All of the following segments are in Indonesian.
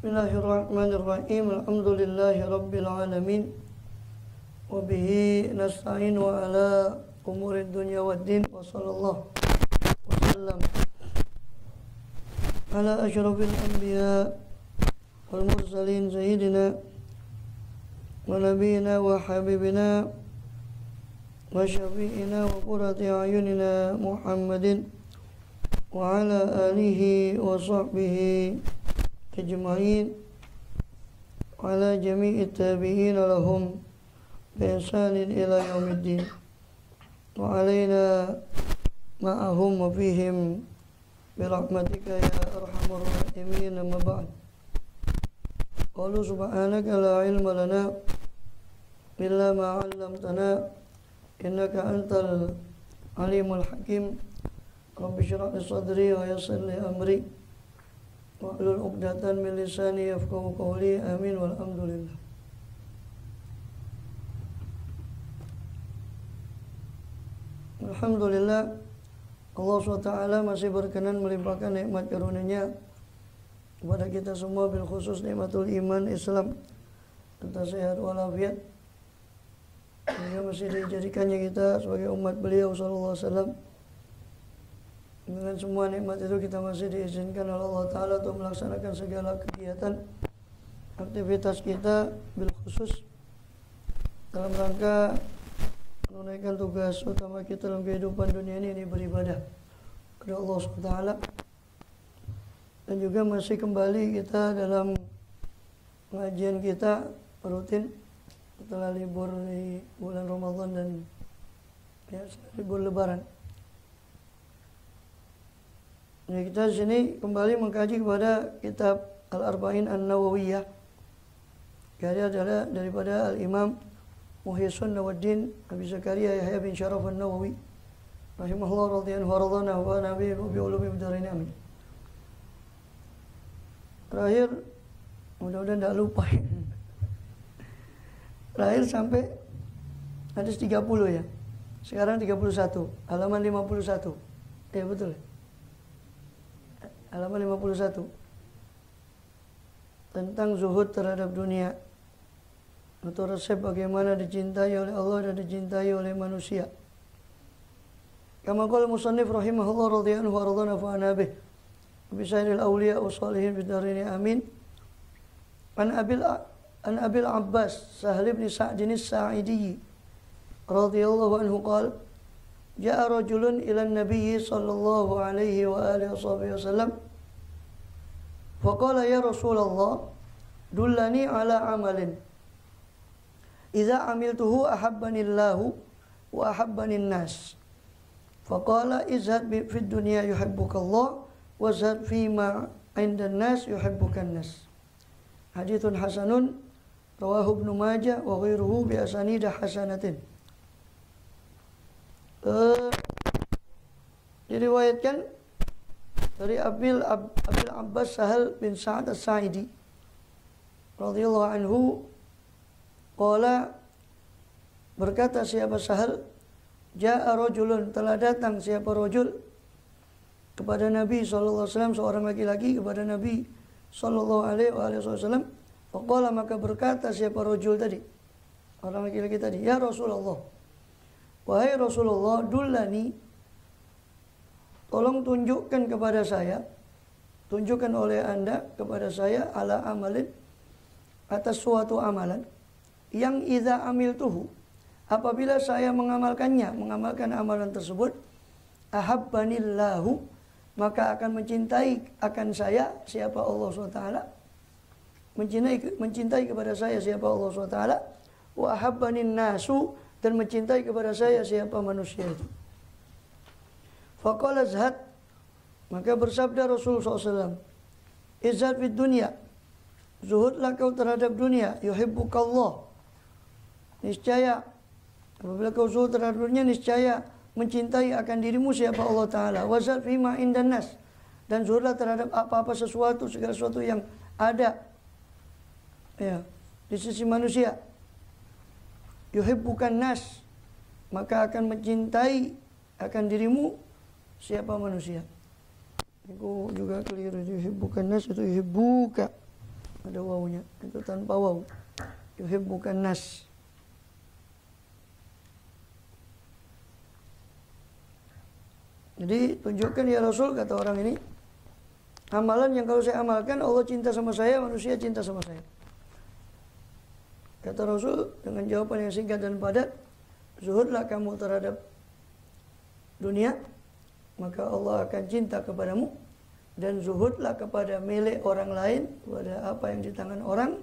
Bismillahirrahmanirrahim. Alhamdulillahi rabbil alamin. Wa bihi nasta'in wa ala umurid dunya waddin. Wa sallallahu wa sallam ala asyrafil anbiya wal mursalin sayyidina wa nabiyina wa habibina wa syafi'ina wa qurrati a'yunina Muhammadin wa ala alihi wa sahbihi ajma'in wa ala jami'i tabi'in lahum bi ihsanin ila yaumiddin wa alaina ma'ahum wa fihim bi rahmatika ya arhamar rahimin. Amma ba'd. Qalu subhanaka la ilma lana illa ma 'allamtana innaka antal alimul hakim. Rabbi shrah li sadri wa yassir li amri wahlul 'uqdatan min lisani yafqahu qawli. Amin walhamdulillah. Alhamdulillah, Allah SWT masih berkenan melimpahkan nikmat karunia-Nya kepada kita semua, bil khusus nikmatul iman Islam serta sehat walafiat, sehingga masih dijadikannya kita sebagai umat beliau sallallahu alaihi wasallam. Dengan semua nikmat itu kita masih diizinkan oleh Allah Ta'ala untuk melaksanakan segala kegiatan aktivitas kita, bil khusus dalam rangka menunaikan tugas utama kita dalam kehidupan dunia ini beribadah kepada Allah SWT. Dan juga masih kembali kita dalam pengajian kita rutin setelah libur di bulan Ramadan dan libur Lebaran. Nah, kita di sini kembali mengkaji kepada kitab Al-Arba'in An-Nawawiyah. Karya adalah daripada Al-Imam Muhyiddin Nawaddin Abi Zakaria Yahya bin Syaraf An-Nawawi rahimahullah radhiyallahu waradana wa nabi bi ulumi bidarin. Amin. Terakhir, mudah-mudahan tidak lupa ya. Terakhir sampai hadis 30 ya. Sekarang 31, halaman 51. Ya betul. Halaman 51. Tentang zuhud terhadap dunia, atau resep bagaimana dicintai oleh Allah dan dicintai oleh manusia. Kama qala musannif rahimahullah radhiyallahu wa radhana fa anabih bi sayyidil awliya wa salihin bidarini. Amin. An Abil Abbas Sahal bin Sa'din As-Sa'idi radhiyallahu anhu qala ja'a rajulun ila an-nabiy sallallahu alaihi wa alihi wasallam faqala ya Rasulullah dullani ala amalin idza amiltuhu ahabbanillahu wa ahabbanin nas. Faqala izhad fid dunya yuhibbukallah wa zhad fima 'indan nas yuhibbukan nas. Haditsun hasanun rawahu Ibnu Majah wa ghairuhu bi asanid hasanatin. Diriwayatkan dari Abil Abbas Sahal bin Sa'd As-Sa'idi radhiyallahu anhu qala, berkata siapa Sahal, ja'a rajulun, telah datang siapa rajul kepada Nabi sallallahu alaihi wasallam, seorang laki-laki kepada Nabi sallallahu alaihi wasallam. Faqala, maka berkata siapa rajul tadi, orang laki-laki tadi, ya Rasulullah, wahai Rasulullah, dullani, tolong tunjukkan kepada saya, tunjukkan oleh Anda kepada saya, ala amalin, atas suatu amalan, yang idza amiltuhu, apabila saya mengamalkannya, mengamalkan amalan tersebut, ahabbanillahu, maka akan mencintai akan saya siapa Allah SWT, mencintai kepada saya siapa Allah SWT, wa ahabbanin nasu, dan mencintai kepada saya siapa manusia itu. Faqala zhad, maka bersabda Rasulullah SAW, izhad fid dunya, zuhudlah kau terhadap dunia, yuhibbukallah, niscaya apabila kau zuhud terhadap dunia, niscaya mencintai akan dirimu siapa Allah Ta'ala. Wazhad fima indan nas, dan zuhudlah terhadap apa-apa sesuatu, segala sesuatu yang ada ya di sisi manusia. Yuhibbukan nas, maka akan mencintai akan dirimu siapa manusia. Itu juga keliru. Yuhibbukan nas itu yuhibbuka. ada wawunya, itu tanpa waw. Yuhibbukan nas. Jadi tunjukkan ya Rasul, kata orang ini, amalan yang kalau saya amalkan Allah cinta sama saya, manusia cinta sama saya. Kata Rasul dengan jawaban yang singkat dan padat, zuhudlah kamu terhadap dunia, maka Allah akan cinta kepadamu. Dan zuhudlah kepada milik orang lain, kepada apa yang di tangan orang,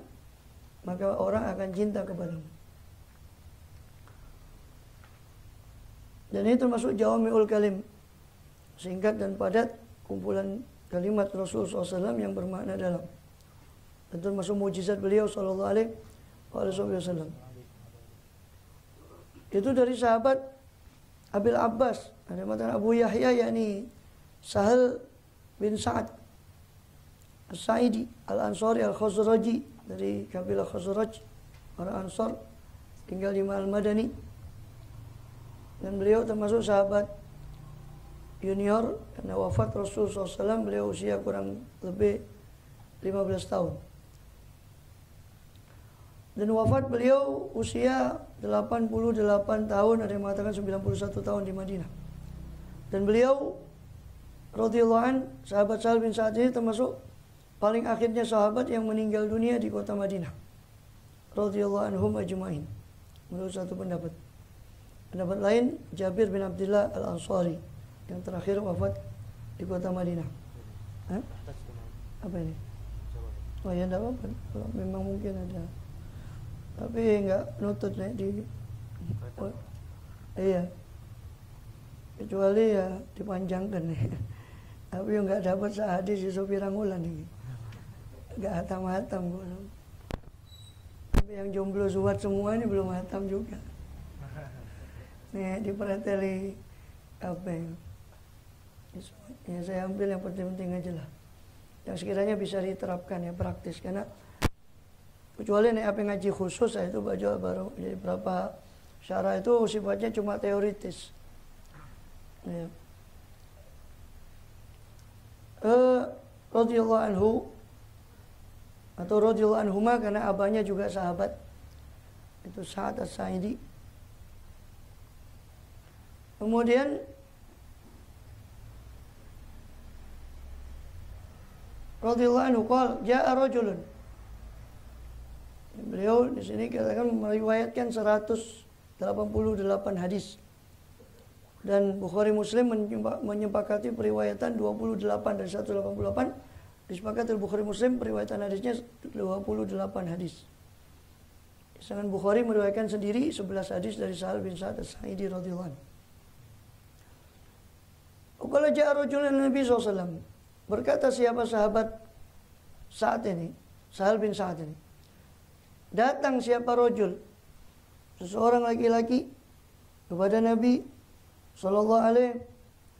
maka orang akan cinta kepadamu. Dan ini termasuk jawami'ul kalim, singkat dan padat, kumpulan kalimat Rasulullah SAW yang bermakna dalam. Dan termasuk mujizat beliau Sallallahu Alaihi Wasallam. Itu dari sahabat Abil Abbas, ada matan Abu Yahya, yakni Sahal bin Sa'ad As-Sa'idi Al-Ansari Al-Khazraji, dari kabilah Khazraj, orang Ansar, tinggal di Al-Madani. Dan beliau termasuk sahabat junior, karena wafat Rasulullah SAW beliau usia kurang lebih 15 tahun. Dan wafat beliau usia 88 tahun, ada yang mengatakan 91 tahun di Madinah. Dan beliau radhiyallahu an, sahabat Sahal bin Sa'ad ini termasuk paling akhirnya sahabat yang meninggal dunia di kota Madinah. Radhiyallahu anhum ajma'in. Menurut satu pendapat. Pendapat lain Jabir bin Abdullah Al-Ansari yang terakhir wafat di kota Madinah. Hah? Apa ini? Oh ya, tidak apa-apa. Kalau memang mungkin ada. Tapi enggak nutut nih di. Oh, iya. Kecuali ya dipanjangkan nih. Tapi enggak dapat sehadis di Sopirangulan nih. Enggak hatam-hatam gue. Tapi yang jomblo suat semua ini belum hatam juga. Nih dipereteli apa ya? Ya saya ambil yang penting-penting aja lah. Yang sekiranya bisa diterapkan ya, praktis. Karena kecuali nih apa ngaji khusus saya itu baru jadi berapa syarah itu sifatnya cuma teoritis. Ya. Radhiyallahu anhu atau radhiyallahu anhuma, karena abahnya juga sahabat, itu Sa'ad As-Sa'idi. Kemudian radhiyallahu anhu qala jaa rajulun. Beliau di sini katakan meriwayatkan 188 hadis. Dan Bukhari Muslim menyepakati periwayatan 28 dari 188. Disepakati Bukhari Muslim periwayatan hadisnya 28 hadis. Sedangkan Bukhari meriwayatkan sendiri 11 hadis dari Sahal bin Sa'ad As-Sa'idi radhiyallahu anhu. Qala ja'a rajulun Nabi SAW. Berkata siapa sahabat saat ini, Sahal bin Sa'ad ini. Datang siapa rajul, seseorang laki-laki, kepada Nabi sallallahu alaihi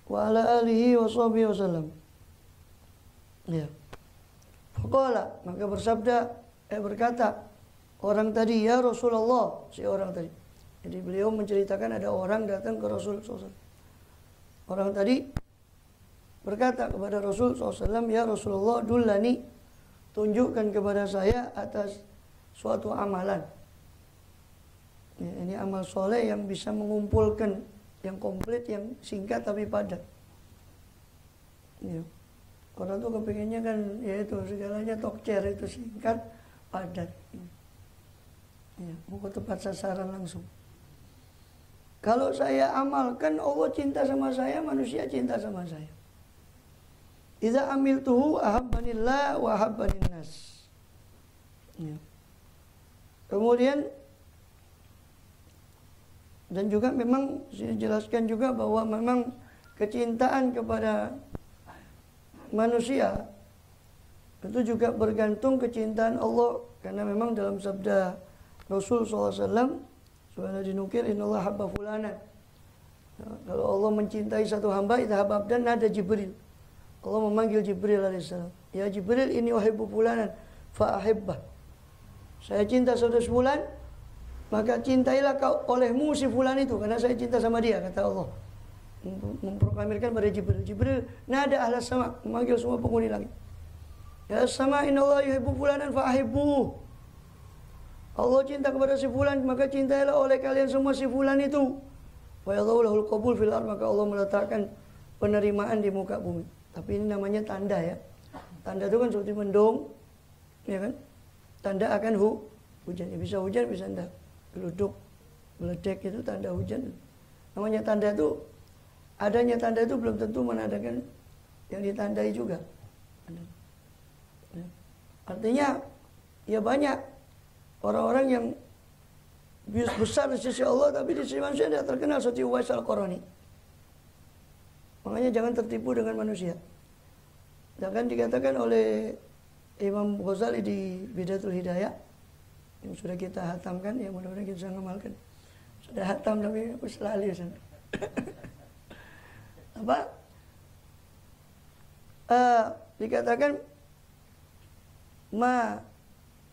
wa ala alihi wasallam. Ya. Faqala, maka berkata orang tadi, ya Rasulullah, si orang tadi. Jadi beliau menceritakan ada orang datang ke Rasul SAW. Orang tadi berkata kepada Rasul SAW, ya Rasulullah, dullani, tunjukkan kepada saya atas suatu amalan. Ya, ini amal soleh yang bisa mengumpulkan, yang komplit, yang singkat tapi padat. Ya. Orang tuh kepinginnya kan, ya itu segalanya tokcer, itu singkat, padat. Ya, mau ke tepat sasaran langsung. Kalau saya amalkan, Allah cinta sama saya, manusia cinta sama saya. Idza amiltuhu ahabbanillah wa ahabbanin nas. Ya. Kemudian dan juga memang saya jelaskan juga bahwa memang kecintaan kepada manusia itu juga bergantung kecintaan Allah, karena memang dalam sabda Rasul SAW sudah dinukil, innallaha habba fulana. Kalau Allah mencintai satu hamba, itu habab, dan ada Jibril. Allah memanggil Jibril alaihissalam, ya Jibril, ini uhibbu fulanan fa ahibbah. Saya cinta saudara fulan, maka cintailah kau olehmu si fulan itu, karena saya cinta sama dia, kata Allah. Memproklamirkan pada Jibril. Jibril nada ahlas sama, memanggil semua penghuni langit. Ya sama innallaha yuhibbu fulanan fa'ahibbuh. Allah cinta kepada si fulan, maka cintailah oleh kalian semua si fulan itu. Wa yadhau lahul qabul fil ard, maka Allah meletakkan penerimaan di muka bumi. Tapi ini namanya tanda ya. Tanda itu kan seperti mendung, ya kan? Tanda akan hujan. Ya, bisa hujan, bisa enggak. Geluduk, meledek itu tanda hujan. Namanya tanda itu, adanya tanda itu belum tentu menandakan yang ditandai juga. Artinya ya banyak orang-orang yang besar di sisi Allah tapi di sisi manusia tidak terkenal, seperti Uwais Al-Qarani. Makanya jangan tertipu dengan manusia. Bahkan dikatakan oleh Imam Ghazali di Bidatul Hidayah yang sudah kita hatamkan, ya mudah-mudahan kita bisa ngamalkan. Sudah hatam tapi aku selalu apa? Dikatakan ma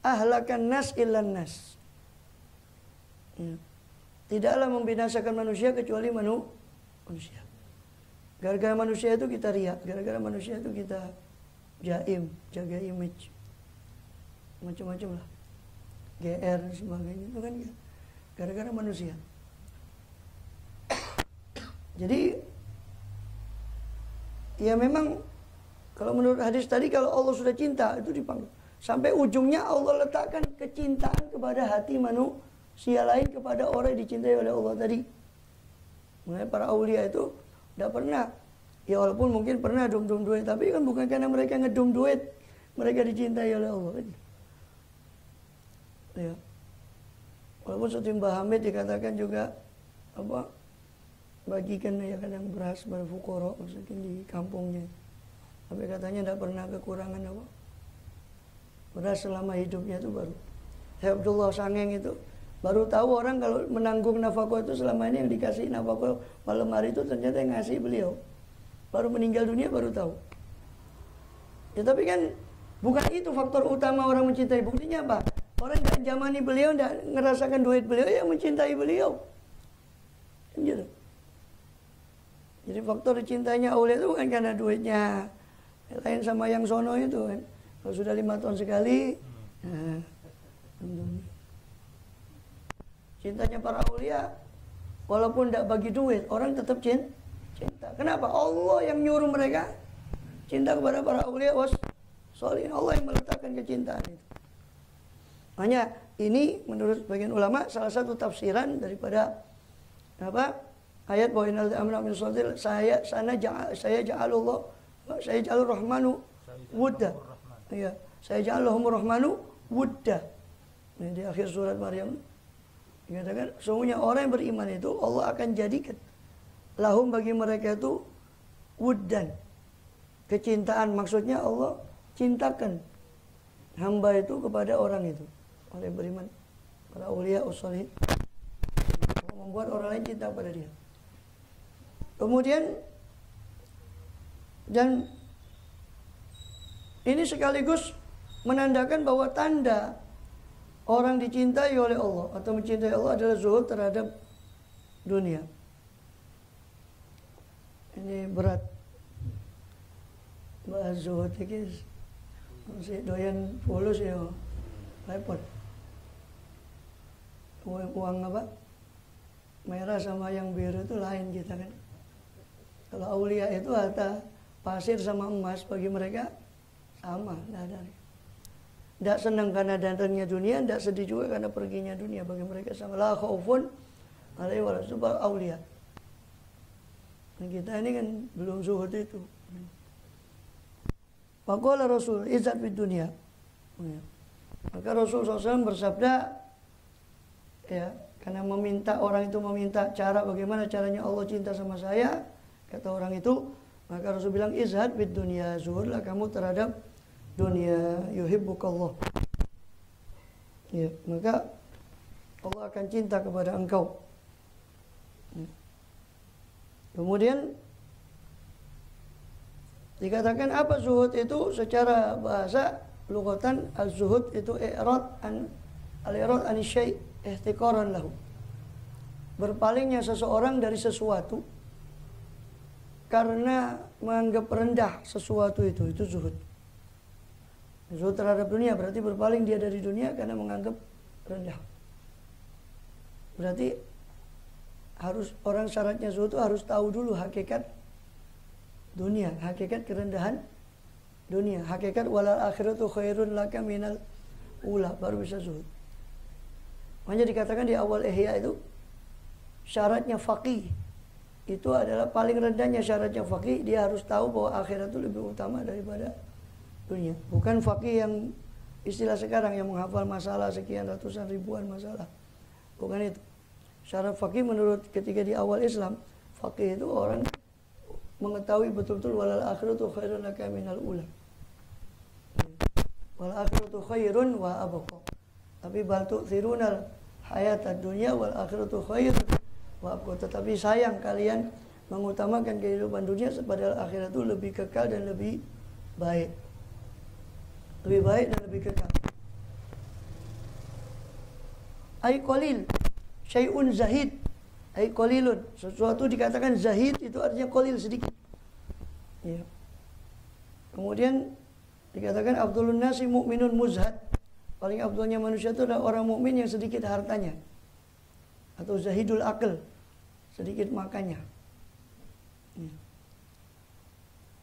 ahlakan nas illan nas. Ya. Tidaklah membinasakan manusia kecuali manusia. Gara-gara manusia itu kita riak, gara-gara manusia itu kita jaim, jaga image, macam-macam lah, GR dan sebagainya itu kan gara-gara manusia. Jadi ya memang kalau menurut hadis tadi, kalau Allah sudah cinta itu dipanggil. Sampai ujungnya Allah letakkan kecintaan kepada hati manusia lain kepada orang yang dicintai oleh Allah tadi. Mulai para aulia itu tidak pernah, ya walaupun mungkin pernah dum-dum duit, tapi kan bukan karena mereka ngedum duit mereka dicintai oleh Allah. Ya. Walaupun seperti Mbah Hamid dikatakan juga apa, bagikan ya kadang beras pada fukara, maksudnya di kampungnya. Tapi katanya tidak pernah kekurangan apa beras selama hidupnya itu baru. Abdullah Sangeng itu baru tahu orang kalau menanggung nafkah itu selama ini yang dikasih nafkah malam hari itu ternyata yang ngasih beliau. Baru meninggal dunia baru tahu. Ya tapi kan bukan itu faktor utama orang mencintai. Buktinya apa? Orang tidak jamani beliau, tidak ngerasakan duit beliau, yang mencintai beliau. Gitu. Jadi faktor cintanya aulia itu bukan karena duitnya. Lain sama yang sono itu kan. Kalau sudah 5 tahun sekali, nah, cintanya para aulia, walaupun tidak bagi duit, orang tetap cinta. Kenapa? Allah yang nyuruh mereka cinta kepada para aulia solihin. Allah yang meletakkan kecintaan itu. Makanya ini menurut sebagian ulama salah satu tafsiran daripada apa? Ayat bahwa innal amra min sadil saya ja'alullah saya ja'alur rahmanu wudda. Ya, saya ja'alahumur rahmanu wudda. Ini di akhir surat Maryam dikatakan sesungguhnya orang yang beriman itu Allah akan jadikan lahum bagi mereka itu wuddan, kecintaan. Maksudnya Allah cintakan hamba itu kepada orang itu, orang yang beriman, para aulia usholihin, membuat orang lain cinta pada dia. Kemudian dan ini sekaligus menandakan bahwa tanda orang dicintai oleh Allah atau mencintai Allah adalah zuhud terhadap dunia. Ini berat bahas zuhud ini, masih doyan fulus ya, repot. Uang apa? Merah sama yang biru itu lain kita kan. Kalau aulia itu harta pasir sama emas bagi mereka sama, tidak ada. Tidak senang karena datangnya dunia, tidak sedih juga karena perginya dunia, bagi mereka sama. La khaufun alaihi wa la aulia. Nah, kita ini kan belum zuhud itu. Faqala Rasul izzat fid dunia. Maka Rasul SAW bersabda, ya, karena meminta orang itu meminta cara bagaimana caranya Allah cinta sama saya, kata orang itu, maka Rasul bilang izhad fid dunia, zuhudlah kamu terhadap dunia, yuhibbukallah. Ya, maka Allah akan cinta kepada engkau. Kemudian dikatakan apa zuhud itu secara bahasa lughatan, az-zuhud itu al-i'rad an syai' ihtiqaran lahu. Berpalingnya seseorang dari sesuatu karena menganggap rendah sesuatu itu zuhud. Zuhud terhadap dunia berarti berpaling dia dari dunia karena menganggap rendah. Berarti harus orang syaratnya zuhud itu harus tahu dulu hakikat dunia, hakikat kerendahan dunia, hakikat walal akhiratu khairun laka minal ula, baru bisa zuhud. Makanya dikatakan di awal Ihya itu syaratnya faqih itu adalah paling rendahnya syaratnya faqih, dia harus tahu bahwa akhirat itu lebih utama daripada dunia. Bukan faqih yang istilah sekarang yang menghafal masalah sekian ratusan ribuan masalah. Bukan itu. Syarat faqih menurut ketika di awal Islam, faqih itu orang mengetahui betul-betul walal akhiratu khairun laka minal ula. Wal akhiratu khairun wa abqa. Tapi bal tu'thirunal hayatad dunya wal akhiratu khairun wa abqa. Tetapi sayang kalian mengutamakan kehidupan dunia padahal akhirat itu lebih kekal dan lebih baik. Lebih baik dan lebih kekal. Ai qalil syai'un zahid, ai qalilun. Sesuatu dikatakan zahid itu artinya qalil, sedikit. Ya. Kemudian dikatakan Abdulun nasi mu'minun muzhad. Paling abdulnya manusia itu adalah orang mukmin yang sedikit hartanya. Atau zahidul akal, sedikit makannya. Ya.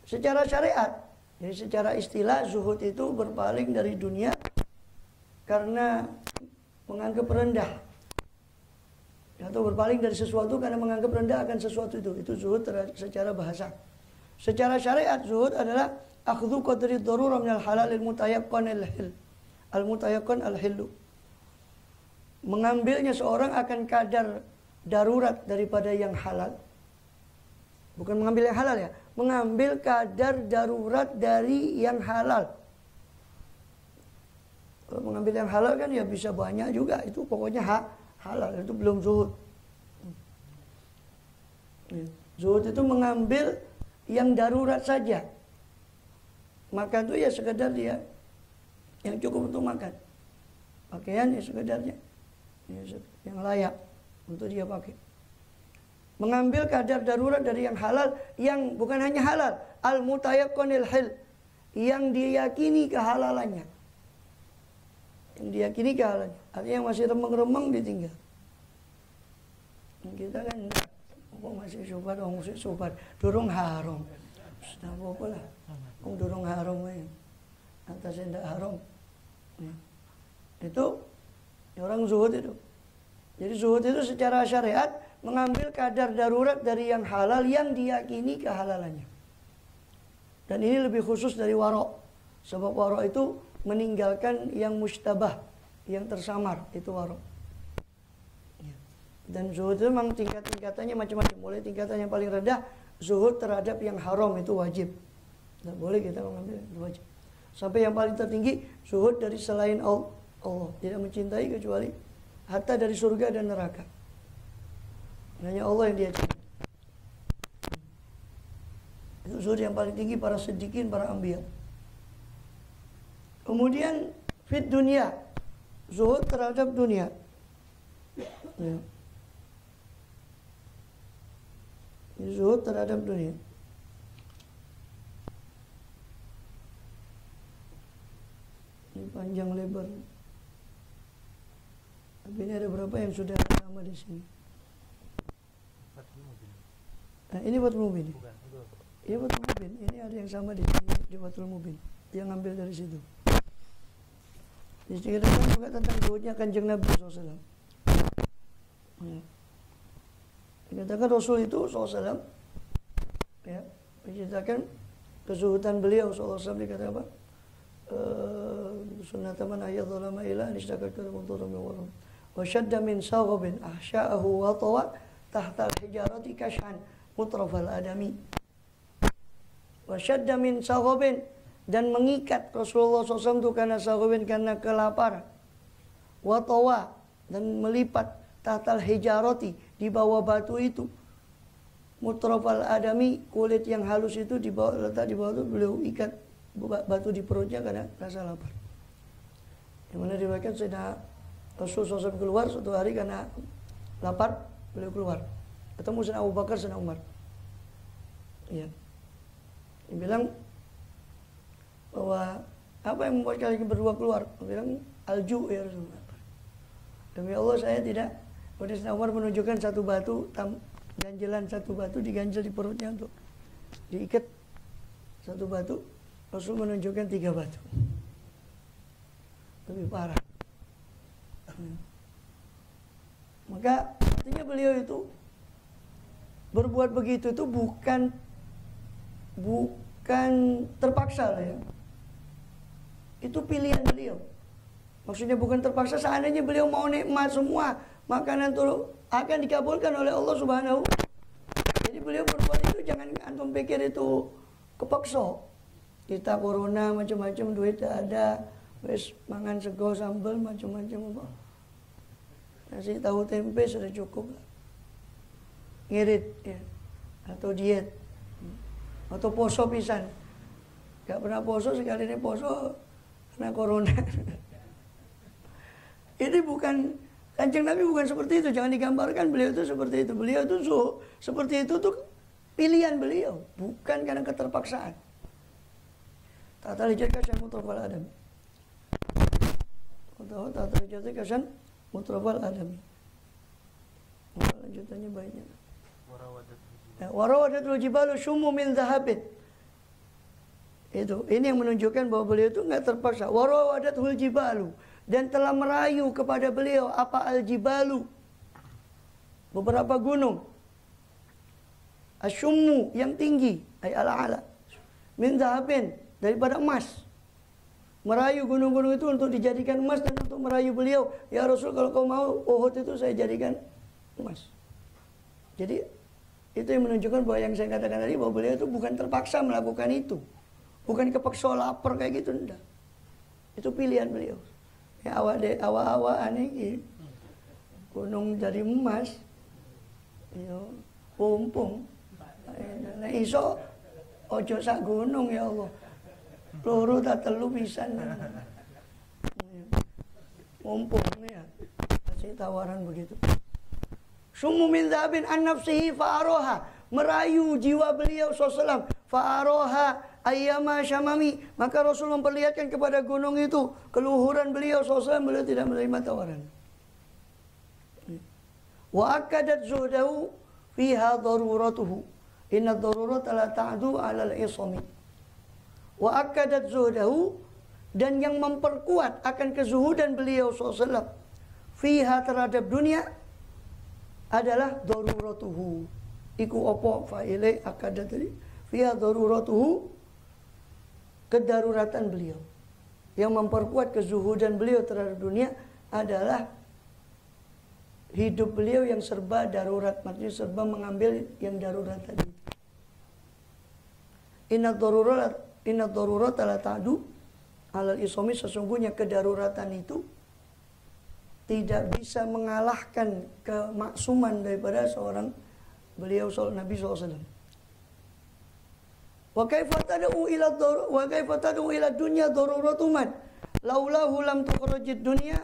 Secara syariat, jadi secara istilah zuhud itu berpaling dari dunia karena menganggap rendah. Atau berpaling dari sesuatu karena menganggap rendah akan sesuatu itu zuhud secara bahasa. Secara syariat zuhud adalah akhdhu qadri darurah minal halal al-mutayaqqan al-hil. Al-mutayaqqan al-hillu. Mengambilnya seorang akan kadar darurat daripada yang halal. Bukan mengambil yang halal ya, mengambil kadar darurat dari yang halal. Kalau mengambil yang halal kan ya bisa banyak juga, itu pokoknya halal, itu belum zuhud. Zuhud itu mengambil yang darurat saja. Makan itu ya sekedar dia yang cukup untuk makan. Pakaian ya sekedarnya yang layak untuk dia pakai. Mengambil kadar darurat dari yang halal, yang bukan hanya halal, al-mutayaqqanil hil, yang diyakini kehalalannya. Yang diyakini kehalalannya. Artinya yang masih remeng-remeng ditinggal. Kita kan enggak. Kok masih syubhat, masih syubhat. Durung haram. Sudah apa lah. Durung haram ya. Atasnya enggak haram. Ya. Itu orang zuhud itu. Jadi zuhud itu secara syariat mengambil kadar darurat dari yang halal yang diyakini kehalalannya. Dan ini lebih khusus dari warok. Sebab warok itu meninggalkan yang mustabah, yang tersamar, itu warok. Dan zuhud itu memang tingkat-tingkatannya macam-macam. Mulai tingkatan yang paling rendah, zuhud terhadap yang haram itu wajib. Tidak boleh kita mengambil itu wajib. Sampai yang paling tertinggi, zuhud dari selain Allah. Tidak mencintai kecuali hatta dari surga dan neraka. Hanya Allah yang dia cinta. Itu zuhud yang paling tinggi para siddiqin, para anbiya. Kemudian fit dunia, zuhud terhadap dunia. Ya. Zuhud terhadap dunia. Ini panjang lebar. Tapi ini ada berapa yang sudah sama di sini? Nah, ini Fathul Mubin. Ini Fathul Mubin. Ini ada yang sama di sini di Fathul Mubin. Yang ambil dari situ. Diceritakan juga tentang zuhudnya Kanjeng Nabi SAW. Ya. Dikatakan Rasul itu SAW, ya, menceritakan kezuhudan beliau SAW, dikatakan apa? Sunnataman ayat zalama ila nishtakakan munturum warum. Wa syadda min saghbin ahsya'ahu wa tawa tahta al-hijarati kashan mutrafal adami. Wa syadda min saghbin, dan mengikat Rasulullah SAW itu karena saghbin, karena kelaparan. Wa tawa, dan melipat tahtal hijarati, di bawah batu itu, mutrafal adami, kulit yang halus itu di bawah, letak di bawah itu, beliau ikat batu di perutnya karena rasa lapar. Yang mana diriwayatkan Sayyidina Rasul SAW keluar suatu hari karena lapar, beliau keluar ketemu Sayyidina Abu Bakar, Sayyidina Umar. Iya. Dia bilang bahwa apa yang membuat kalian berdua keluar? Bilang, alju ya Rasulullah. Demi Allah saya tidak. Kemudian Sayyidina Umar menunjukkan satu batu, ganjelan satu batu diganjel di perutnya untuk diikat satu batu. Rasul menunjukkan 3 batu. Lebih parah. Maka artinya beliau itu berbuat begitu itu bukan terpaksa lah ya. Itu pilihan beliau. Maksudnya bukan terpaksa, seandainya beliau mau nikmat semua makanan itu akan dikabulkan oleh Allah Subhanahu. Jadi beliau berbuat itu jangan antum pikir itu kepaksa. Kita corona macam-macam, duit tak ada, wes mangan sego sambal macam-macam apa. Nasi tahu tempe sudah cukup lah. Ngirit ya. Atau diet. Atau poso pisan. Gak pernah poso, sekali ini poso karena corona. Ini bukan, Kanjeng Nabi bukan seperti itu. Jangan digambarkan beliau itu seperti itu. Beliau itu seperti itu tuh pilihan beliau, bukan karena keterpaksaan. Tata lijat kasan mutrafal adam. Tata lijat kasan mutrafal adam. Lanjutannya banyak. Warawadatul jibalu syummu min zahabin. Itu, ini yang menunjukkan bahwa beliau itu enggak terpaksa. Warawadatul jibalu, dan telah merayu kepada beliau apa al-jibalu, beberapa gunung. Asyummu, yang tinggi, ay ala-ala, min zahabin, daripada emas. Merayu gunung-gunung itu untuk dijadikan emas dan untuk merayu beliau, ya Rasul kalau kau mau Uhud itu saya jadikan emas. Jadi itu yang menunjukkan bahwa yang saya katakan tadi, bahwa beliau itu bukan terpaksa melakukan itu, bukan kepaksa lapar kayak gitu, enggak. Itu pilihan beliau. Ya awak aneh gunung jadi emas, yo pumpung. Nah iso ojo sak gunung ya Allah. Loro tak telu pisan. Mumpung ya. Kasih tawaran begitu. Summu min dzabin an nafsihi fa'aroha, merayu jiwa beliau SAW, fa'aroha ayyama syamami, maka Rasul memperlihatkan kepada gunung itu keluhuran beliau SAW. Beliau tidak menerima tawaran. Wa akadat zuhdahu fiha daruratuhu, inna darurata la ta'du 'ala al-isami. Wa akadat zuhdahu, dan yang memperkuat akan kezuhudan beliau SAW fiha terhadap dunia adalah daruratuhu. Iku opo fa'ile akadat tadi, fiha daruratuhu, kedaruratan beliau. Yang memperkuat kezuhudan beliau terhadap dunia adalah hidup beliau yang serba darurat, maksudnya serba mengambil yang darurat tadi. Inna darurat la ta'du 'alal isami, sesungguhnya kedaruratan itu tidak bisa mengalahkan kemaksuman daripada seorang beliau Nabi SAW. Wa kaifa tad'u ila dunya daruratuman laulahu lam tukhrajid dunya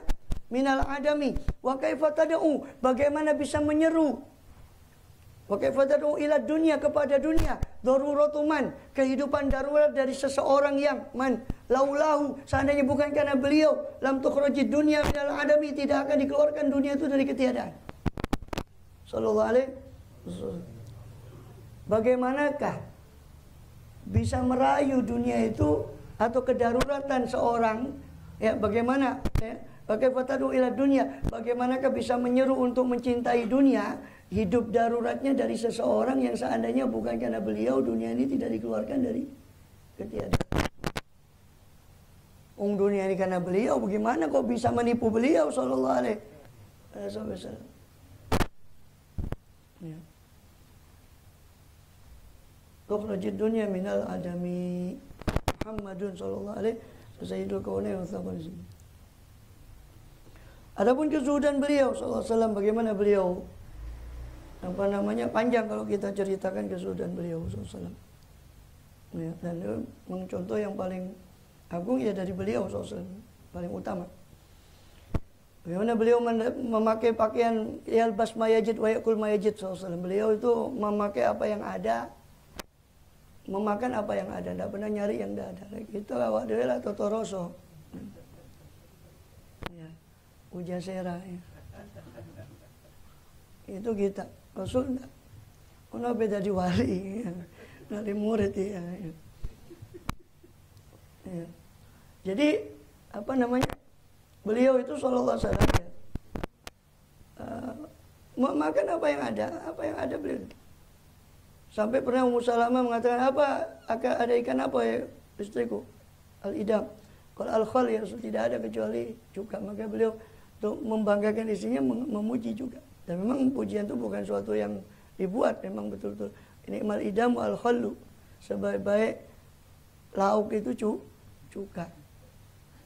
minal adami. Wa kaifa tad'u, bagaimana bisa menyeru, wa kaifa tad'u ila dunya, kepada dunia, daruratuman, kehidupan darurat dari seseorang yang laulahu, seandainya bukan karena beliau, lam tukhrajid dunya minal adami, tidak akan dikeluarkan dunia itu dari ketiadaan. Sallallahu alaihi wasallam. Bagaimanakah bisa merayu dunia itu atau kedaruratan seorang, ya bagaimana ya, bagaimana tadu ila dunia, bagaimanakah bisa menyeru untuk mencintai dunia, hidup daruratnya dari seseorang yang seandainya bukan karena beliau dunia ini tidak dikeluarkan dari ketiadaan. Dunia ini karena beliau, bagaimana kok bisa menipu beliau sallallahu alaihi wasallam. Ya. Tukhrajid dunya minal adami. Muhammadun sallallahu alaihi sayyidul kaunain wa tsaqalin. Adapun kezuhudan beliau sallallahu alaihi wasallam, bagaimana beliau panjang kalau kita ceritakan kezuhudan beliau sallallahu alaihi wasallam. Ya, dan contoh yang paling agung ya dari beliau sallallahu alaihi wasallam, paling utama. Bagaimana beliau memakai pakaian yalbas mayajid wa yakul mayajid sallallahu alaihi wasallam. Beliau itu memakai apa yang ada. memakan apa yang ada, tidak pernah nyari yang tidak ada. Itu awak dewe lah totoroso. Ya, ujasera ya. Itu kita. Rasul enggak. Ono beda di wali, ya. Dari murid ya. Ya. Jadi apa namanya? Beliau itu sallallahu alaihi wasallam ya. Makan apa yang ada beliau. Sampai pernah Ummu Salamah mengatakan, ada ikan apa ya istriku? Al-idam. Kalau al-khal ya tidak ada kecuali cuka. Maka beliau untuk membanggakan istrinya memuji juga. Dan memang pujian itu bukan suatu yang dibuat, memang betul-betul ini mal idam al-khallu. Sebaik-baik lauk itu cuka.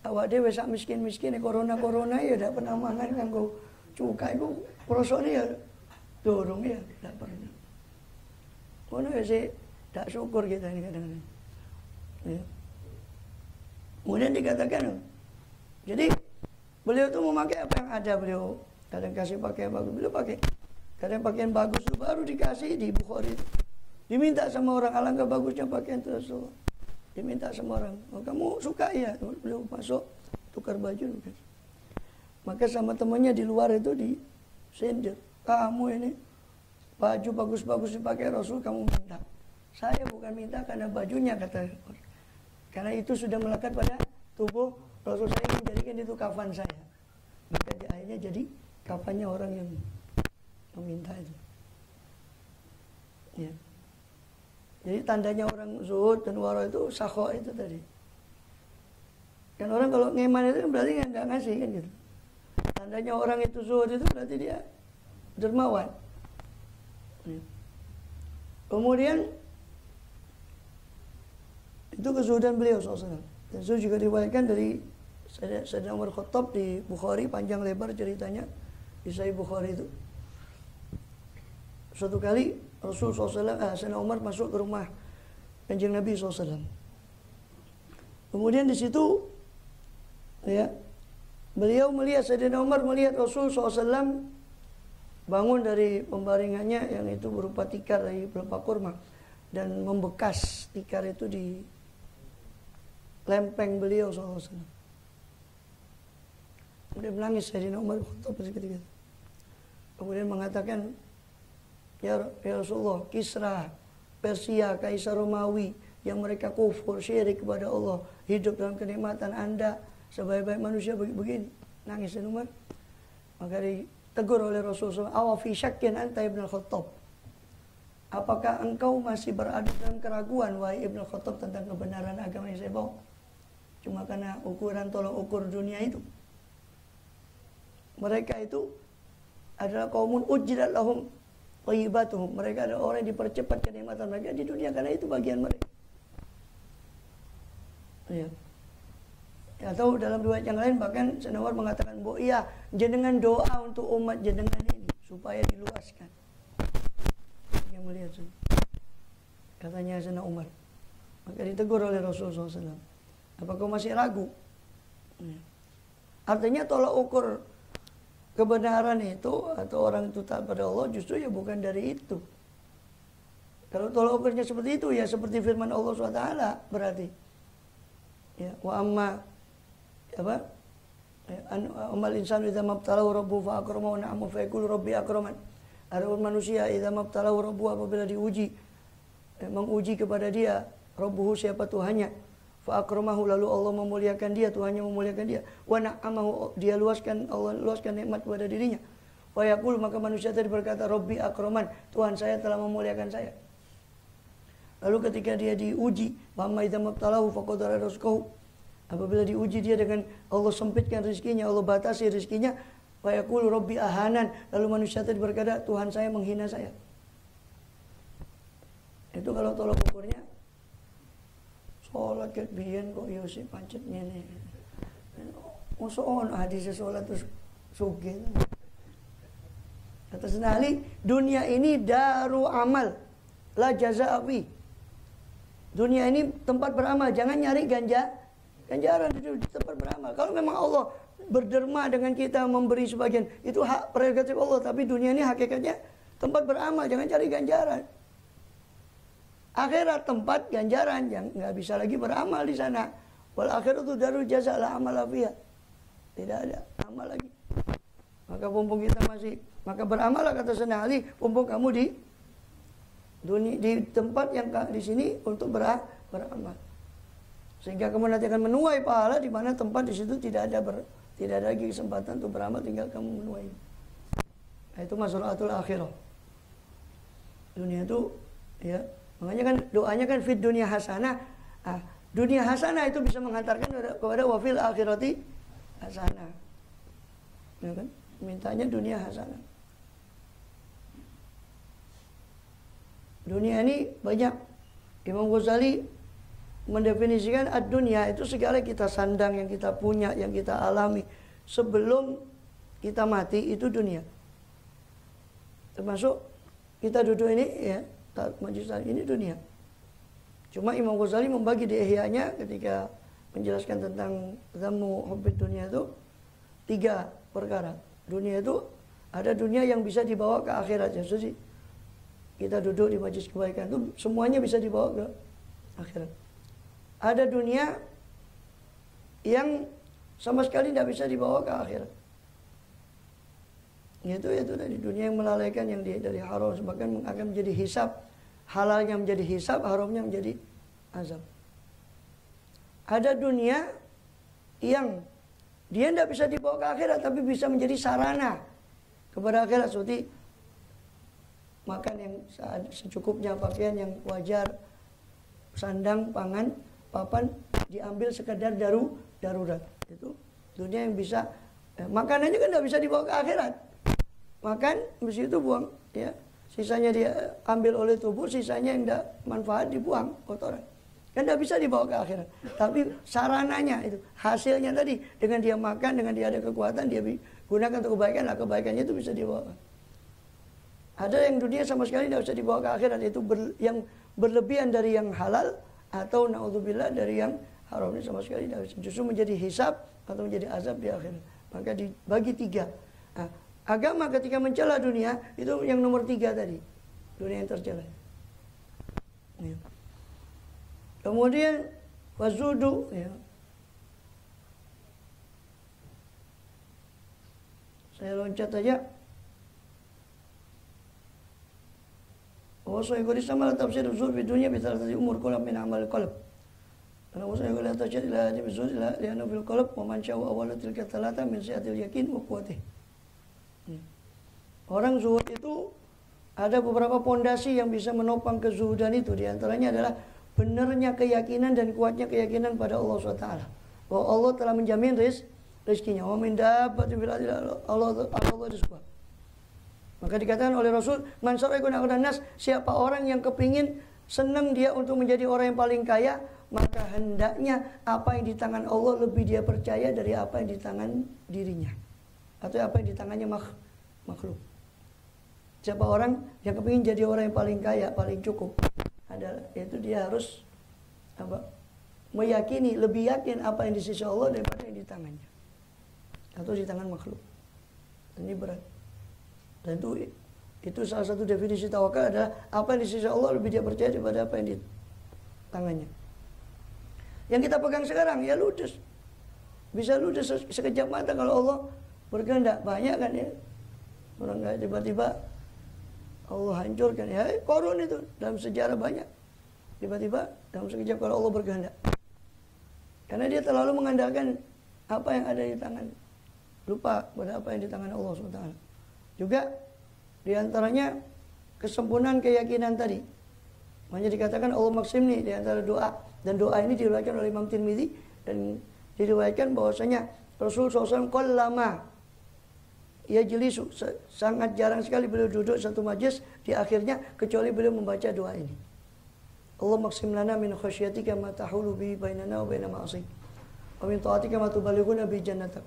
Awak dhewe sak miskin-miskin corona ya ndak pernah mangan kanggo cuka iku prosone ya dorong ya ndak pernah. Ngono ya sih, tak syukur kita ini kadang-kadang. Ya. Kemudian dikatakan, jadi beliau tuh memakai apa yang ada, beliau kadang kasih pakaian bagus, beliau pakai. Kadang pakaian bagus itu baru dikasih di Bukhari. Diminta sama orang, alangkah bagusnya pakaian itu Rasulullah. Diminta sama orang, oh, kamu suka ya? Beliau masuk, tukar baju. Maka sama temannya di luar itu disindir, kamu ini baju bagus-bagus dipakai Rasul kamu minta. Saya bukan minta karena bajunya, kata. Karena itu sudah melekat pada tubuh Rasul, saya ingin jadikan itu kafan saya. Maka akhirnya jadi kafannya orang yang meminta itu. Ya. Jadi tandanya orang zuhud dan wara itu sakho itu tadi. Kan orang kalau ngeman itu berarti nggak ngasih kan gitu. Tandanya orang itu zuhud itu berarti dia dermawan. Kemudian itu kezuhudan beliau SAW. Dan itu juga diriwayatkan dari Sayyidina Umar Khattab di Bukhari, panjang lebar ceritanya di Sahih Bukhari itu. Suatu kali Rasul SAW, Sayyidina Umar masuk ke rumah Kanjeng Nabi SAW. Kemudian di situ ya beliau melihat, Sayyidina Umar melihat Rasul SAW bangun dari pembaringannya yang itu berupa tikar dari pelepah kurma dan membekas tikar itu di lempeng beliau SAW. Kemudian menangis Sayyidina Umar ketika. Kemudian mengatakan, ya Rasulullah, Kisra, Persia, Kaisar Romawi yang mereka kufur, syirik kepada Allah, hidup dalam kenikmatan, Anda sebaik-baik manusia begini. Nangis Sayyidina Umar. Maka ditegur oleh Rasulullah, awa fi syakkin anta Ibn Khattab. Apakah engkau masih berada dalam keraguan, wahai Ibn Khattab, tentang kebenaran agama yang saya bawa? Cuma karena ukuran tolong ukur dunia itu. Mereka itu adalah kaumun ujjilat lahum thayyibatuhum. Mereka adalah orang yang dipercepat kenikmatan mereka di dunia karena itu bagian mereka. Ya. Atau dalam riwayat yang lain bahkan Sayyidina Umar mengatakan, "Bu, iya, jenengan doa untuk umat jenengan ini supaya diluaskan." Yang melihat itu. Katanya Sayyidina Umar. Maka ditegur oleh Rasulullah SAW. Apa kau masih ragu? Ya. Artinya tolak ukur kebenaran itu atau orang itu taat pada Allah justru ya bukan dari itu. Kalau tolak ukurnya seperti itu ya seperti firman Allah SWT berarti. Ya, wa amma apa? Amal insanu idza mabtalahu rabbuhu fa akramahu wa na'ama fa yaqulu rabbi akraman. Adapun manusia idza mabtalahu rabbuhu apabila diuji menguji kepada dia rabbuhu siapa Tuhannya, fa akramahu lalu Allah memuliakan dia, Tuhannya memuliakan dia, wa na'amahu dia Allah luaskan nikmat kepada dirinya. Wa yaqulu maka manusia tadi berkata rabbi akraman, Tuhan saya telah memuliakan saya. Lalu ketika dia diuji, wa amma idza mabtalahu faqadara rizqahu, apabila diuji dia dengan Allah sempitkan rezekinya, Allah batasi rezekinya, wa yaqulu rabbi ahanan, lalu manusia tadi berkata Tuhan saya menghina saya. Itu kalau tolak ukurnya sholat ket biyen kok yo sik pancet ngene. Mosok ono hadis sholat terus sugih. Kata Senali, dunia ini daru amal, la jazaa'a fi. Dunia ini tempat beramal, jangan nyari ganjaran itu di tempat beramal. Kalau memang Allah berderma dengan kita memberi sebagian, itu hak prerogatif Allah, tapi dunia ini hakikatnya tempat beramal, jangan cari ganjaran. Akhirat tempat ganjaran yang nggak bisa lagi beramal di sana. Wal akhiratu darul jaza la amal fiha. Tidak ada amal lagi. Maka mumpung kita maka beramallah kata Sayyidina Ali, mumpung kamu di dunia, di tempat yang di sini untuk beramal. Sehingga kamu nanti akan menuai pahala di mana tempat di situ tidak ada lagi kesempatan untuk beramal, tinggal kamu menuai. Nah, itu mazra'atul akhirah. Dunia itu ya, makanya kan doanya kan fid dunya hasanah. Dunia hasanah itu bisa menghantarkan kepada wafil akhirati hasanah. Ya kan? Mintanya dunia hasanah. Dunia ini banyak. Imam Ghazali mendefinisikan ad-dunya itu segala kita sandang, yang kita punya, yang kita alami sebelum kita mati, itu dunia. Termasuk kita duduk ini ya, majlis ini dunia. Cuma Imam Ghazali membagi di Ihya-nya ketika menjelaskan tentang zammu hubbid dunia itu 3 perkara. Dunia itu ada dunia yang bisa dibawa ke akhirat. Jadi kita duduk di majlis kebaikan itu semuanya bisa dibawa ke akhirat. Ada dunia yang sama sekali tidak bisa dibawa ke akhirat. Itu dari dunia yang melalaikan, yang dari haram, bahkan akan menjadi hisab. Halalnya menjadi hisab, haramnya menjadi azab. Ada dunia yang dia tidak bisa dibawa ke akhirat, tapi bisa menjadi sarana kepada akhirat, seperti makan yang secukupnya, pakaian yang wajar, sandang, pangan, papan diambil sekedar darurat. Itu dunia yang bisa, makanannya kan tidak bisa dibawa ke akhirat. Makan, habis itu buang, ya. Sisanya dia ambil oleh tubuh, sisanya yang tidak manfaat dibuang, kotoran. Kan tidak bisa dibawa ke akhirat. Tapi sarananya itu, hasilnya tadi, dengan dia makan, dengan dia ada kekuatan, dia gunakan untuk kebaikan, lah kebaikannya itu bisa dibawa. Ada yang dunia sama sekali tidak bisa dibawa ke akhirat, itu yang berlebihan dari yang halal, atau na'udzubillah dari yang haram, ini sama sekali tidak bisa. Justru menjadi hisab atau menjadi azab di akhirat. Maka dibagi 3. Nah, agama ketika mencela dunia, itu yang nomor 3 tadi. Dunia yang tercela. Ya. Kemudian wazudu, ya. Saya loncat aja. Waso yang sama tafsir usul di dunia bisa terjadi umur kolab min amal qalb. Karena waso yang terjadi lah di usul lah lianu bil qalb wa man syaa awalatil katalata min siatil yakin wa quwwatih. Orang zuhud itu ada beberapa pondasi yang bisa menopang kezuhudan itu. Di antaranya adalah benarnya keyakinan dan kuatnya keyakinan pada Allah SWT. Bahwa Allah telah menjamin rezekinya. Wa min dabbatin fil ardi Allah rizqah. Maka dikatakan oleh Rasul, man syara'a yakuna aghnan nas, siapa orang yang kepingin senang dia untuk menjadi orang yang paling kaya, maka hendaknya apa yang di tangan Allah lebih dia percaya dari apa yang di tangan dirinya. Atau apa yang di tangannya makhluk. Siapa orang yang kepingin jadi orang yang paling kaya, paling cukup, adalah yaitu dia harus meyakini, lebih yakin apa yang di sisi Allah daripada yang di tangannya atau di tangan makhluk. Ini berat. Dan itu salah satu definisi tawakal adalah apa yang di sisi Allah lebih dia percaya daripada apa yang di tangannya. Yang kita pegang sekarang ya ludes. Bisa ludes sekejap mata kalau Allah berkehendak. Banyak kan ya. Orang nggak tiba-tiba Allah hancurkan. Ya korun itu dalam sejarah banyak. Tiba-tiba dalam sekejap kalau Allah berkehendak. Karena dia terlalu mengandalkan apa yang ada di tangan. Lupa pada apa yang di tangan Allah SWT. Juga diantaranya kesempurnaan keyakinan tadi. Makanya dikatakan Allah maksim nih diantara doa. Dan doa ini diriwayatkan oleh Imam Tirmidzi. Dan diriwayatkan bahwasanya Rasul SAW qallama yajlisu, sangat jarang sekali beliau duduk satu majlis di akhirnya kecuali beliau membaca doa ini. Allah maksim lana min khasyatika ma tahulu bi bainana wa baina ma'asik. Wa min ta'atika ma tubalighuna bi jannatak.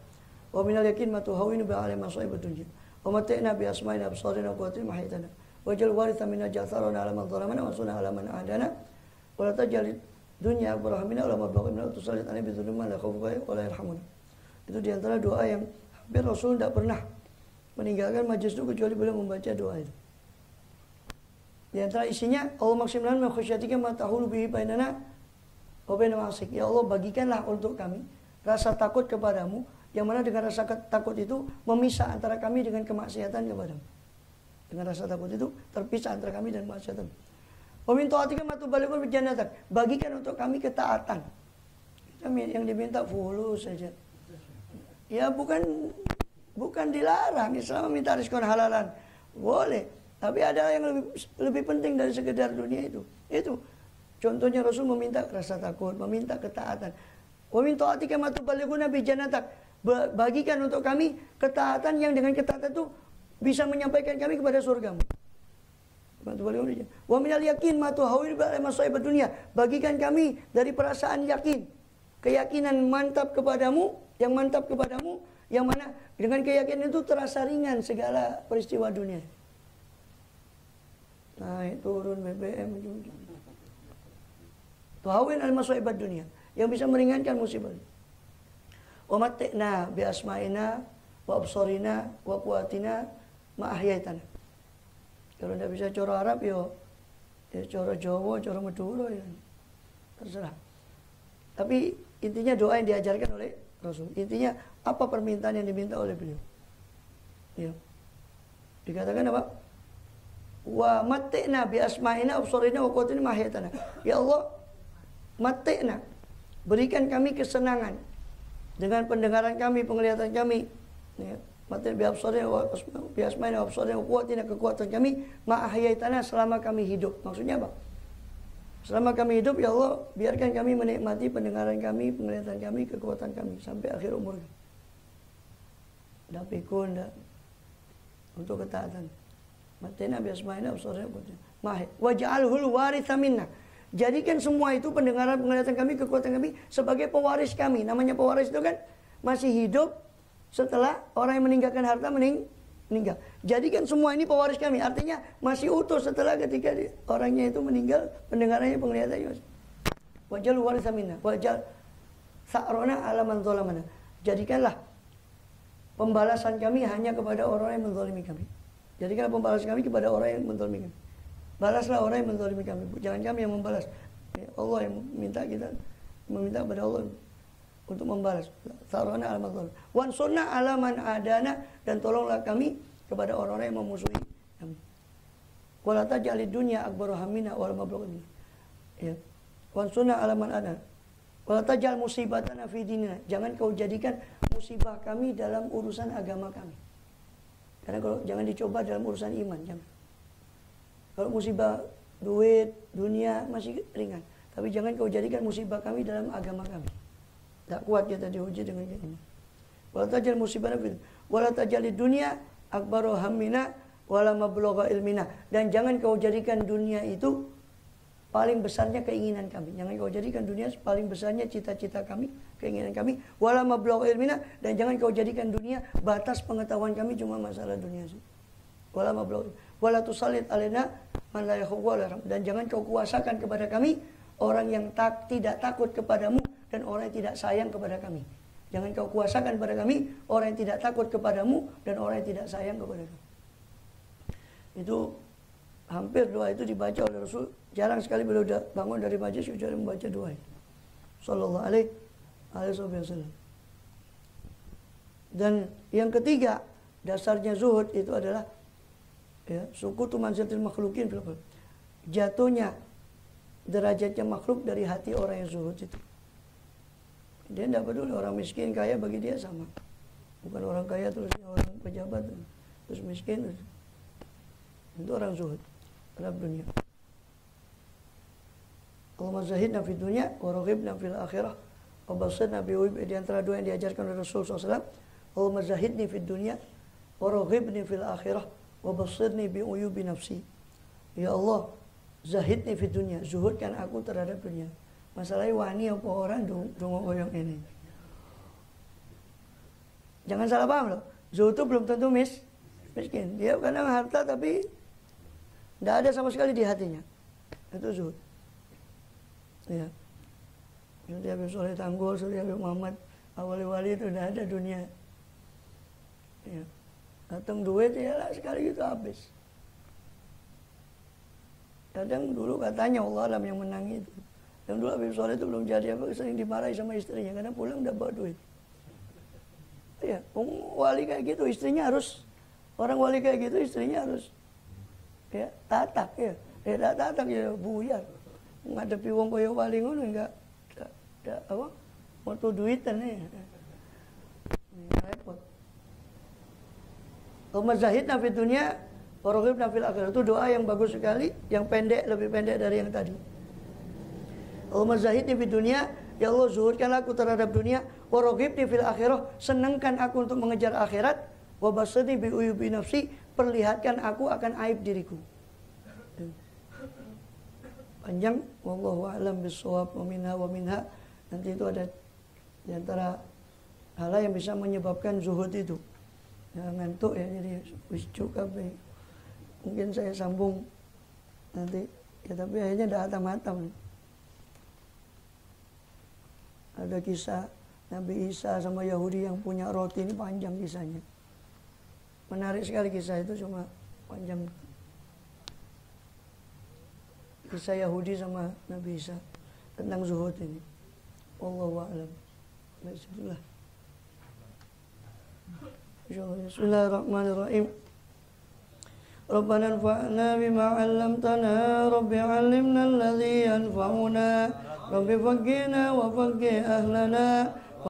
Wa min al-yakin ma tuhawinu bi 'ala masa'ib dunya. Wa mata'na bi asma'ina absarina wa quwwatina ma haytana. Waj'al waritha minna ja'tharana 'ala man zalamana wa sunna 'ala man adana. Wa la taj'al dunya akbar hamina wa la mablagha minna tusallit 'alaina bi dhulmin la khawfa wa la yarhamuna. Itu di antara doa yang hampir Rasul tidak pernah meninggalkan majlis itu kecuali beliau membaca doa itu. Di antara isinya, Allah maksimalkan min khasyatika ma tahulu bihi bainana wa baina ma'asik. Ya Allah, bagikanlah untuk kami rasa takut kepadamu, yang mana dengan rasa takut itu memisah antara kami dengan kemaksiatan kepadamu. Dengan rasa takut itu terpisah antara kami dan kemaksiatan. Wa min ta'atika ma tuballighuna bi jannatik. Bagikan untuk kami ketaatan. Kami yang diminta fulus saja. Ya bukan dilarang. Islam meminta rizqan halalan. Boleh. Tapi ada yang lebih penting dari sekedar dunia itu. Itu contohnya Rasul meminta rasa takut, meminta ketaatan. Wa min ta'atika ma tuballighuna bi jannatik. Bagikan untuk kami ketaatan yang dengan ketaatan itu bisa menyampaikan kami kepada surgamu. Wa minal yakin ma tuhawwil bihi masaib dunia. Bagikan kami dari perasaan yakin, keyakinan mantap kepadamu, yang mana dengan keyakinan itu terasa ringan segala peristiwa dunia. Naik turun BBM juga. Tuhawwil al-masaib dunia, yang bisa meringankan musibah. Wa matti'na bi asma'ina wa absarina wa quwwatina ma ahyaitana. Kalau tidak bisa cara Arab ya cara Jawa, cara Madura ya terserah. Tapi intinya doa yang diajarkan oleh Rasul. Intinya apa permintaan yang diminta oleh beliau? Ya. Dikatakan apa? Wa matti'na bi asma'ina absarina wa quwwatina ma ahyaitana. Ya Allah, matti'na, berikan kami kesenangan dengan pendengaran kami, penglihatan kami. Ya. Matti'na bi asma'ina wa absarina wa quwwatina, kekuatan kami ma ahyaitana, selama kami hidup. Maksudnya apa? Selama kami hidup, ya Allah, biarkan kami menikmati pendengaran kami, penglihatan kami, kekuatan kami sampai akhir umur. Tidak pikun, tidak untuk ketaatan. Matti'na bi asma'ina wa absarina wa quwwatina waj'alhul waritha minna. Jadikan semua itu, pendengaran, penglihatan kami, kekuatan kami, sebagai pewaris kami. Namanya pewaris itu kan masih hidup setelah orang yang meninggalkan harta meninggal. Jadikan semua ini pewaris kami. Artinya masih utuh setelah ketika orangnya itu meninggal, pendengarannya, penglihatannya. Waj'al waritha minna waj'al sa'rona ala man zalamana. Jadikanlah pembalasan kami hanya kepada orang yang menzalimi kami. Jadikanlah pembalasan kami kepada orang yang menzalimi kami. Balaslah orang yang menzalimi kami. Jangan kami yang membalas. Allah yang minta kita meminta kepada Allah untuk membalas. Sarana al mazlum. Wansurna ala man adana, dan tolonglah kami kepada orang-orang yang memusuhi kami. Wala taj'alid dunya akbar hammina wal mablugh minna. Ya. Wansurna ala man adana. Wala taj'al musibatana fi dinina. Jangan kau jadikan musibah kami dalam urusan agama kami. Karena kalau jangan dicoba dalam urusan iman, jangan. Kalau musibah duit, dunia masih ringan. Tapi jangan kau jadikan musibah kami dalam agama kami. Tak kuat kita diuji dengan ini. Wala tajal musibana fil. Wala tajal dunia akbaru hammina wala mablugha ilmina. Dan jangan kau jadikan dunia itu paling besarnya keinginan kami. Jangan kau jadikan dunia paling besarnya cita-cita kami, keinginan kami. Wala mablugha ilmina, dan jangan kau jadikan dunia batas pengetahuan kami cuma masalah dunia saja. Wala mablugha wala tusallit alaina man la yakhufu, dan jangan kau kuasakan kepada kami orang yang tidak takut kepadamu dan orang yang tidak sayang kepada kami. Jangan kau kuasakan kepada kami orang yang tidak takut kepadamu dan orang yang tidak sayang kepada kami. Itu hampir doa itu dibaca oleh Rasul. Jarang sekali beliau bangun dari majelis kecuali membaca doa itu. Sallallahu alaihi wasallam. Dan yang ketiga, dasarnya zuhud itu adalah ya, sukutu manzilatil makhlukin, jatuhnya derajatnya makhluk dari hati orang yang zuhud itu. Dia tidak peduli orang miskin kaya, bagi dia sama. Bukan orang kaya terus orang pejabat terus miskin terus. Itu orang zuhud terhadap dunia. Allahumma zahidna fid dunya wa raghibna fil akhirah wa basirna bi'uyub. Di antara doa yang diajarkan oleh Rasulullah SAW, Allahumma zahidni fid dunya wa raghibni fil akhirah wa basirni bi'uyubi nafsi. Ya Allah, zahidni fid dunya, zuhudkan aku terhadap dunia. Masalahnya wani apa orang dungo koyong ini. Jangan salah paham loh. Zuhud itu belum tentu miskin. Dia kadang harta tapi tidak ada sama sekali di hatinya. Itu zuhud. Ya. Jadi Habib Soleh Tanggul, Habib Muhammad, wali-wali itu tidak ada dunia. Ya. Datang duit ya lah sekali gitu habis. Kadang dulu katanya Allah alam yang menang itu. Dan dulu Habib Soleh itu belum jadi apa, sering dimarahi sama istrinya karena pulang udah bawa duit. Ya, wali kayak gitu istrinya harus, orang wali kayak gitu istrinya harus ya tatak ya. Tatak ya buyar. Ngadepi wong kaya wali ngono enggak apa? Waktu duitan ya. Repot. Mazahidna fi dunya wa raghibna fil akhirah. Itu doa yang bagus sekali, yang pendek, lebih pendek dari yang tadi. Mazahidni fi dunya, ya Allah zuhurkan aku terhadap dunia, wa raghibni fil akhirah, senangkan aku untuk mengejar akhirat, wa basirni bi uyubi nafsi, perlihatkan aku akan aib diriku. Panjang, wallahu a'lam bissawab, wa minha. Nanti itu ada di antara hal yang bisa menyebabkan zuhud itu. Ya, ngantuk ya, jadi wis cukup. Mungkin saya sambung nanti, ya tapi akhirnya dah hatam-hatam. Ada kisah Nabi Isa sama Yahudi yang punya roti, ini panjang kisahnya. Menarik sekali kisah itu, cuma panjang. Kisah Yahudi sama Nabi Isa tentang zuhud ini. Wallahu a'lam. Bismillah. Bismillahirrahmanirrahim. Rabbana anfa'na bima 'allamtana, Rabbi 'allimna alladhi yanfa'una, Rabbi faqqihna wa faqqih ahlana.